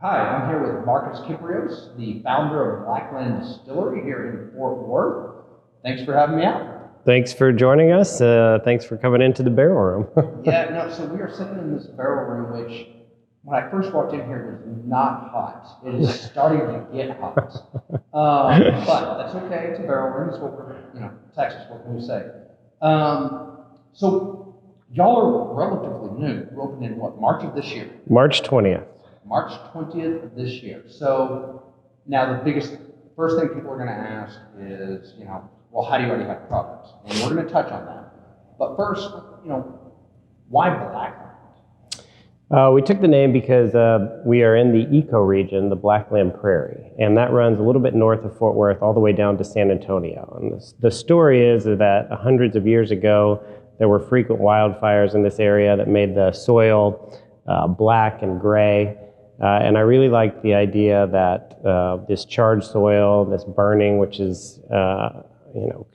Hi, I'm here with Markus Kypreos, the founder of Blackland Distillery here in Fort Worth. Thanks for having me out. Thanks for joining us. Thanks for coming into the barrel room. So we are sitting in this barrel room, which when I first walked in here was not hot. It is starting to get hot. But that's okay, it's a barrel room, it's what we're, Texas, what can we say? So y'all are relatively new. You opened in what, March of this year? March 20th. March 20th of this year. So now first thing people are going to ask is, well, how do you already have products? And we're going to touch on that. But first, why Blackland? We took the name because we are in the eco-region, the Blackland Prairie, and that runs a little bit north of Fort Worth all the way down to San Antonio. And the story is that hundreds of years ago, there were frequent wildfires in this area that made the soil black and gray. And I really like the idea that this charred soil, this burning, which is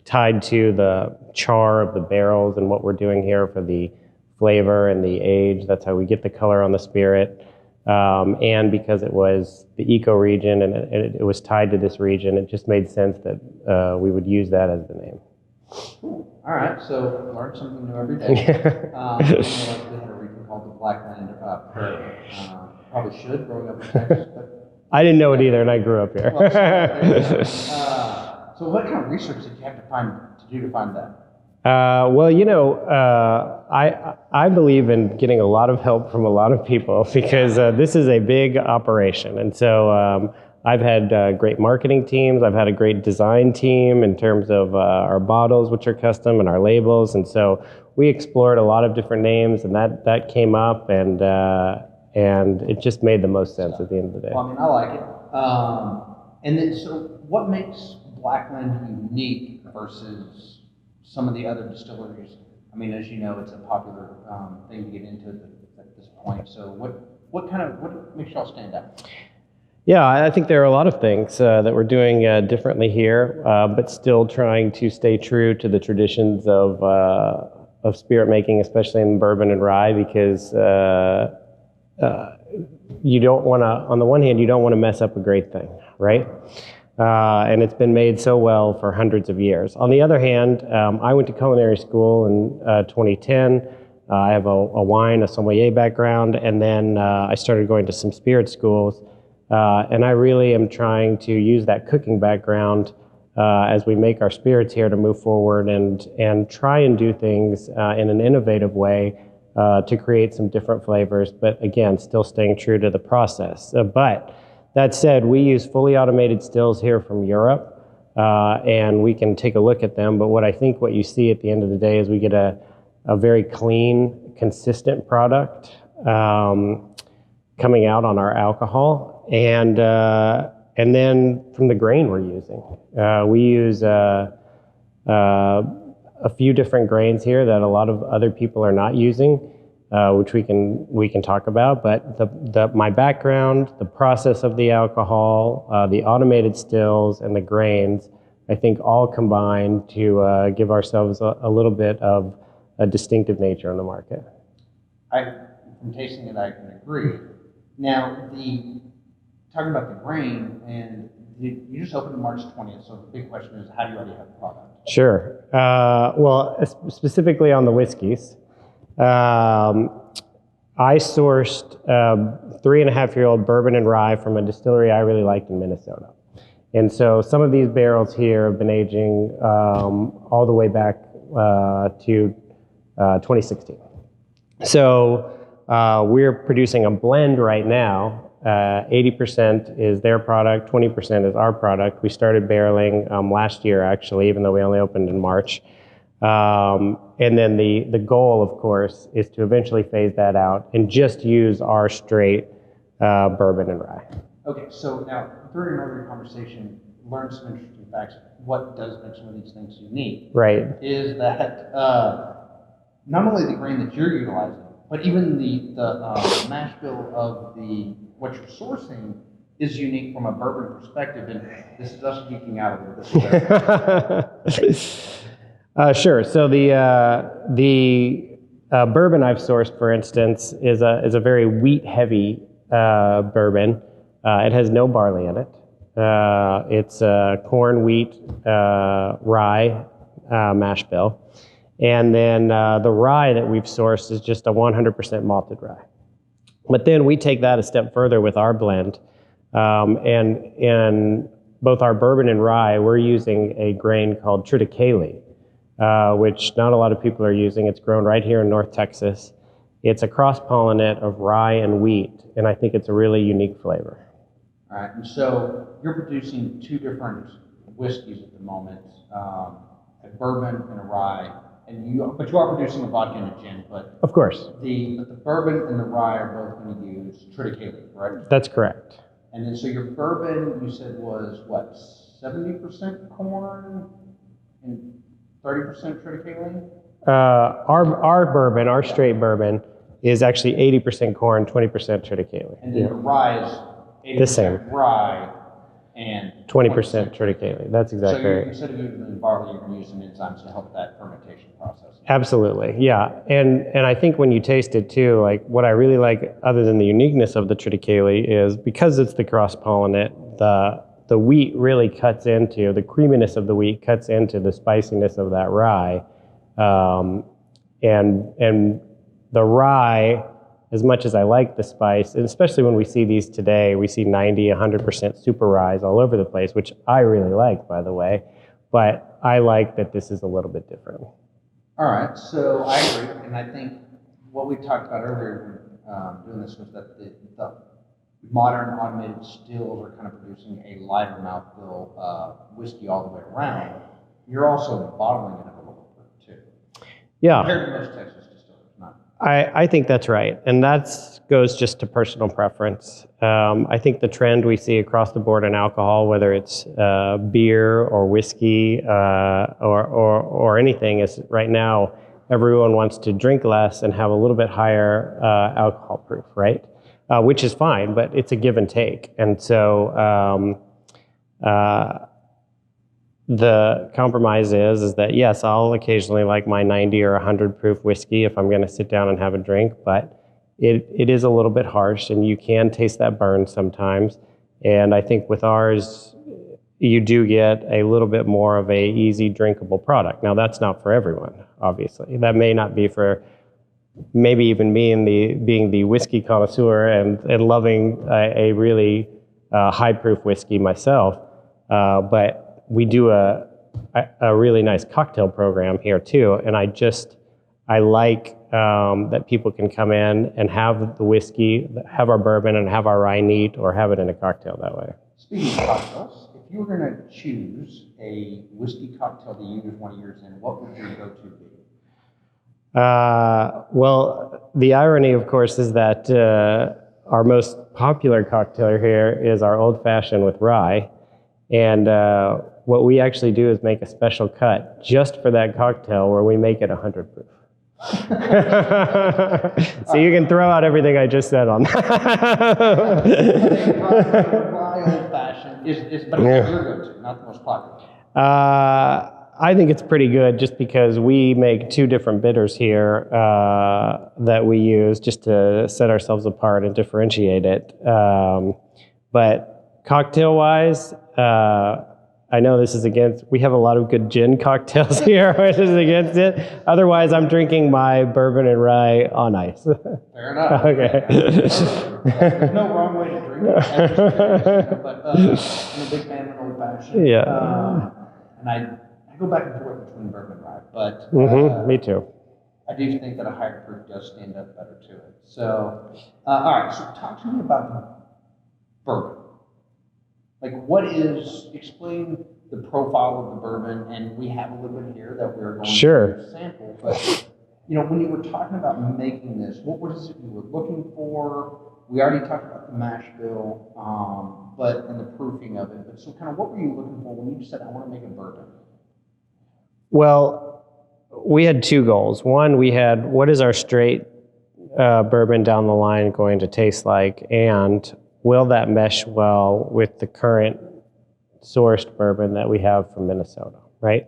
tied to the char of the barrels and what we're doing here for the flavor and the age. That's how we get the color on the spirit. And because it was the eco-region and it was tied to this region, it just made sense that we would use that as the name. Cool. All right, so learn something new every day. We had a region called the Blackland Prairie. Probably should, growing up in Texas. But I didn't know it either, and I grew up here. So what kind of research did you have to do to find that? I believe in getting a lot of help from a lot of people because this is a big operation. And so I've had great marketing teams. I've had a great design team in terms of our bottles, which are custom, and our labels. And so we explored a lot of different names, and that came up, and it just made the most sense at the end of the day. Well, I like it. And then, so what makes Blackland unique versus some of the other distilleries? I mean, as you know, it's a popular thing to get into at this point. So what makes y'all stand out? Yeah, I think there are a lot of things that we're doing differently here, but still trying to stay true to the traditions of spirit making, especially in bourbon and rye, because you don't want to, on the one hand, you don't want to mess up a great thing, right? And it's been made so well for hundreds of years. On the other hand, I went to culinary school in 2010. I have a sommelier background, and then I started going to some spirit schools. And I really am trying to use that cooking background as we make our spirits here to move forward and try and do things in an innovative way to create some different flavors, but again, still staying true to the process. But that said, we use fully automated stills here from Europe, and we can take a look at them. But what you see at the end of the day is we get a very clean, consistent product coming out on our alcohol, and then from the grain we're using. We use a few different grains here that a lot of other people are not using, which we can talk about. But my background, the process of the alcohol, the automated stills, and the grains, I think all combine to give ourselves a little bit of a distinctive nature in the market. From tasting it, I can agree. Now, talking about the grain, and you just opened March 20th, so the big question is, how do you already have the product? Sure. Well, specifically on the whiskeys, I sourced 3.5-year-old bourbon and rye from a distillery I really liked in Minnesota. And so some of these barrels here have been aging all the way back to 2016. So we're producing a blend right now. 80% is their product, 20% is our product. We started barreling last year, actually, even though we only opened in March. And then the goal, of course, is to eventually phase that out and just use our straight bourbon and rye. Okay, so now, during our conversation, learned some interesting facts. What does make some of these things unique? Right. Is that not only the grain that you're utilizing, but even the mash bill of what you're sourcing is unique from a bourbon perspective, and this is us geeking out a little bit. Sure. So the bourbon I've sourced, for instance, is a very wheat-heavy bourbon, It has no barley in it. It's corn, wheat, rye mash bill. And then the rye that we've sourced is just a 100% malted rye. But then we take that a step further with our blend. And in both our bourbon and rye, we're using a grain called triticale, which not a lot of people are using. It's grown right here in North Texas. It's a cross-pollinate of rye and wheat, and I think it's a really unique flavor. All right, and so you're producing two different whiskeys at the moment, a bourbon and a rye, but you are producing a vodka and a gin, but of course, the bourbon and the rye are both going to use triticale, correct? That's correct. And then so your bourbon, you said was what, 70% corn and 30% triticale? Our bourbon, our straight bourbon, is actually 80% corn, 20% triticale. And then the rye is 80% the same. Rye and 20% triticale. That's exactly right. So instead of using barley, you're going to use some enzymes to help that fermentation process. Absolutely, yeah. And I think when you taste it too, like what I really like, other than the uniqueness of the triticale, is because it's the cross-pollinate, the wheat really cuts into, the creaminess of the wheat cuts into the spiciness of that rye. And the rye, as much as I like the spice, and especially when we see these today, we see 90, 100% super ryes all over the place, which I really like, by the way. But I like that this is a little bit different. All right, so I agree, and I think what we talked about earlier doing this was that the modern automated stills are kind of producing a lighter mouthfeel whiskey all the way around. You're also bottling it a little bit too. Yeah. Compared to most Texas distillers, not. I think that's right, and that goes just to personal preference. I think the trend we see across the board in alcohol, whether it's beer or whiskey or anything, is right now everyone wants to drink less and have a little bit higher alcohol proof, right? Which is fine, but it's a give and take. And so the compromise is that, yes, I'll occasionally like my 90 or 100 proof whiskey if I'm going to sit down and have a drink, but it is a little bit harsh, and you can taste that burn sometimes. And I think with ours, you do get a little bit more of a easy drinkable product. Now, that's not for everyone, obviously. That may not be for maybe even me being the whiskey connoisseur and loving a really high proof whiskey myself. But we do a really nice cocktail program here too, and I like that people can come in and have the whiskey, have our bourbon, and have our rye neat, or have it in a cocktail that way. Speaking of cocktails, if you were going to choose a whiskey cocktail to use one of yours in, what would your go-to be? Well, the irony, of course, is that our most popular cocktail here is our Old Fashioned with rye. And what we actually do is make a special cut just for that cocktail where we make it 100 proof. So you can throw out everything I just said on that. Rye Old Fashioned but it's your go-to, not the most popular. I think it's pretty good just because we make two different bitters here that we use just to set ourselves apart and differentiate it. But cocktail-wise, I know this is we have a lot of good gin cocktails here, which is against it. Otherwise, I'm drinking my bourbon and rye on ice. Fair enough. Okay. There's no wrong way to drink it. But I'm a big fan of Old Fashioned. Yeah. And I go back and forth between bourbon and rye, but me too. I do think that a higher proof does stand up better to it. So, all right, so talk to me about bourbon. Like, explain the profile of the bourbon, and we have a little bit here that we're going to sample, but, when you were talking about making this, what was it you were looking for? We already talked about the mash bill, and the proofing of it, but so kind of what were you looking for when you said, I want to make a bourbon? Well, we had two goals. One, we had, what is our straight bourbon down the line going to taste like, and will that mesh well with the current sourced bourbon that we have from Minnesota, right?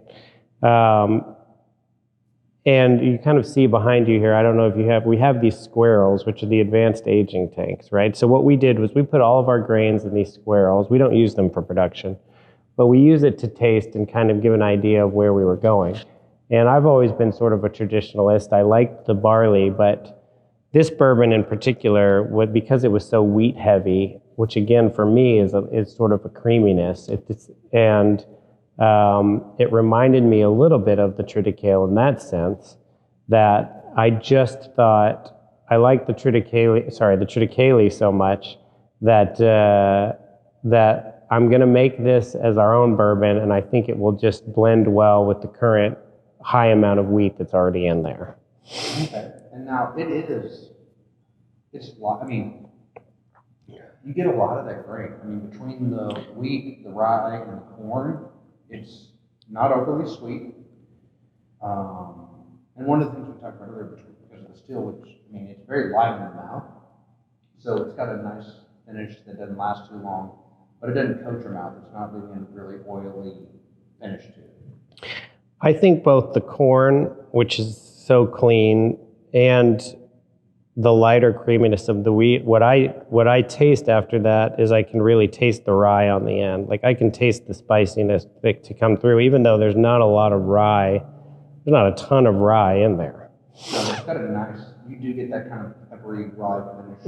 And you kind of see behind you here, I don't know if you have, we have these squirrels, which are the advanced aging tanks, right? So what we did was we put all of our grains in these squirrels. We don't use them for production, but we use it to taste and kind of give an idea of where we were going. And I've always been sort of a traditionalist. I liked the barley, but this bourbon in particular, because it was so wheat heavy, which again for me is sort of a creaminess, it reminded me a little bit of the triticale in that sense, that I just thought I liked the triticale so much that that I'm going to make this as our own bourbon, and I think it will just blend well with the current high amount of wheat that's already in there. Okay, and now I mean, you get a lot of that grain. I mean, between the wheat, the rye, and the corn, it's not overly sweet. And one of the things we talked about earlier, because of the still, which, I mean, it's very light in the mouth. So it's got a nice finish that doesn't last too long, but it doesn't coat your mouth. It's not leaving a really oily finish to it. I think both the corn, which is so clean, and the lighter creaminess of the wheat, what I taste after that is I can really taste the rye on the end. Like I can taste the spiciness to come through, even though there's not a lot of rye. There's not a ton of rye in there. No, it's got a nice, you do get that kind of peppery rye finish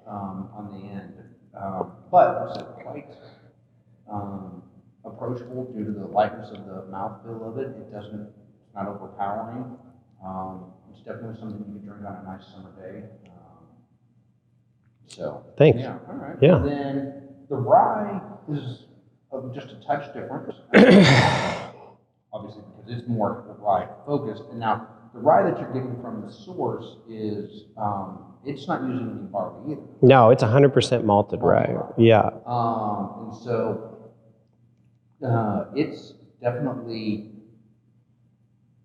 on the end. But it's quite approachable due to the lightness of the mouthfeel of it. It's not overpowering. It's definitely something you can drink on a nice summer day. Thanks. Yeah, all right. Yeah. And then the rye is just a touch different. Obviously, because it's more rye focused. And now the rye that you're getting from the source is, it's not using any barley either. No, it's 100% malted rye. Yeah. And so it's definitely,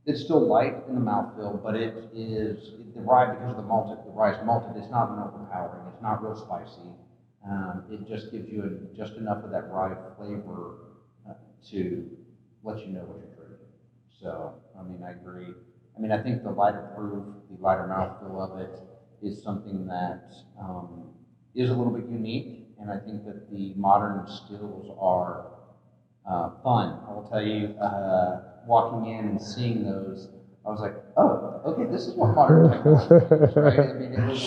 it's still light in the mouthfeel, but the rye, because of the rye is malted, it's not overpowering, it's not real spicy. It just gives you just enough of that rye flavor to let you know what you're drinking. So, I mean, I agree. I mean, I think the lighter proof, the lighter mouthfeel of it is something that is a little bit unique, and I think that the modern stills are fun. I will tell you, walking in and seeing those, I was like, oh, okay, this is what modern technology is, right? I mean, it was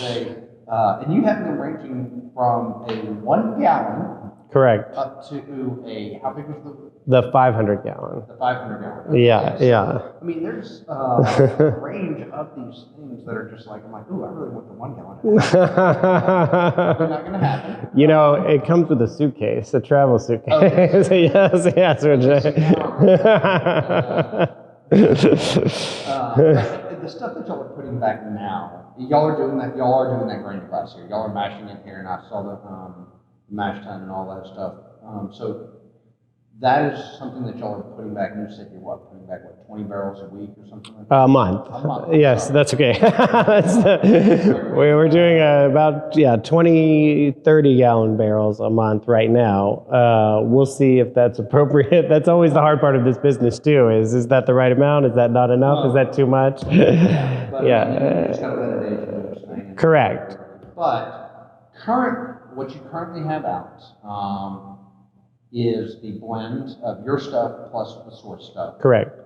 and you have them ranging from a 1 gallon. Correct. Up to how big was the 500 gallon. The 500 gallon. Okay. Yeah, So, yeah. I mean, there's a range of these things that are just like, I'm like, ooh, I really want the 1 gallon. Probably not going to happen. You know, it comes with a suitcase, a travel suitcase. Okay. yes. The stuff that y'all are putting back now, y'all are doing that grain glass here. Y'all are mashing it here, and I saw the mash tun and all that stuff. So that is something that y'all are putting back. And you said you're putting back 20 barrels a week or something like that? A month. Yes, that's okay. We're doing about 20, 30 gallon barrels a month right now. We'll see if that's appropriate. That's always the hard part of this business too. Is that the right amount? Is that not enough? Is that too much? But, yeah. You just got to let it age and do its thing. Correct. But what you currently have out is the blend of your stuff plus the source stuff. Correct.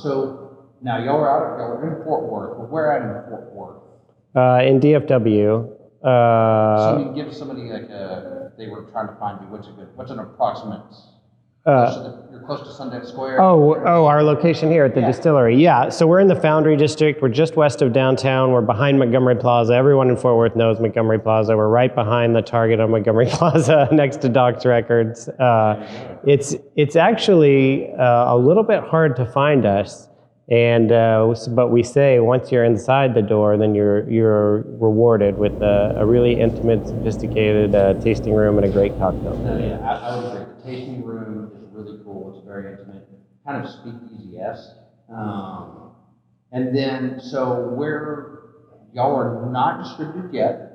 So now y'all are in Fort Worth. Well, where at in Fort Worth? In DFW. So you can give somebody they were trying to find you. What's an approximate? You're close to Sundance Square. Our location here at the distillery. Yeah, so we're in the Foundry District. We're just west of downtown. We're behind Montgomery Plaza. Everyone in Fort Worth knows Montgomery Plaza. We're right behind the Target on Montgomery Plaza, next to Doc's Records. It's actually a little bit hard to find us, but we say once you're inside the door, then you're rewarded with a really intimate, sophisticated tasting room and a great cocktail. I would agree. The tasting room is really cool. It's very intimate, kind of speakeasy-esque. And then, so where y'all are not distributed yet?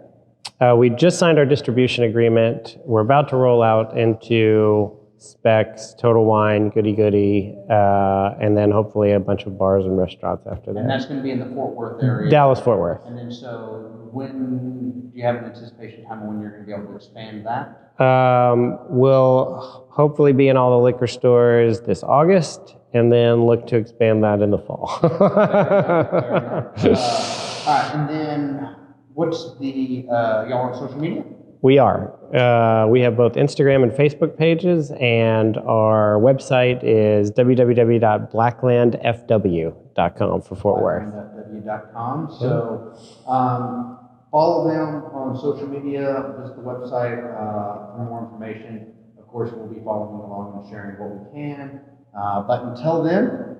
We just signed our distribution agreement. We're about to roll out into Specs, Total Wine, Goody Goody, and then hopefully a bunch of bars and restaurants after that. And that's going to be in the Fort Worth area. Dallas, Fort Worth. And then so when do you have an anticipation time when you're going to be able to expand that? We'll hopefully be in all the liquor stores this August, and then look to expand that in the fall. All right, and then what's the y'all on social media? We are. We have both Instagram and Facebook pages, and our website is www.blacklandfw.com for Fort Worth. Blacklandfw.com. So follow them on social media, visit the website for more information. Of course, we'll be following along and sharing what we can. But until then,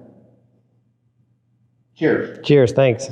cheers. Cheers, thanks.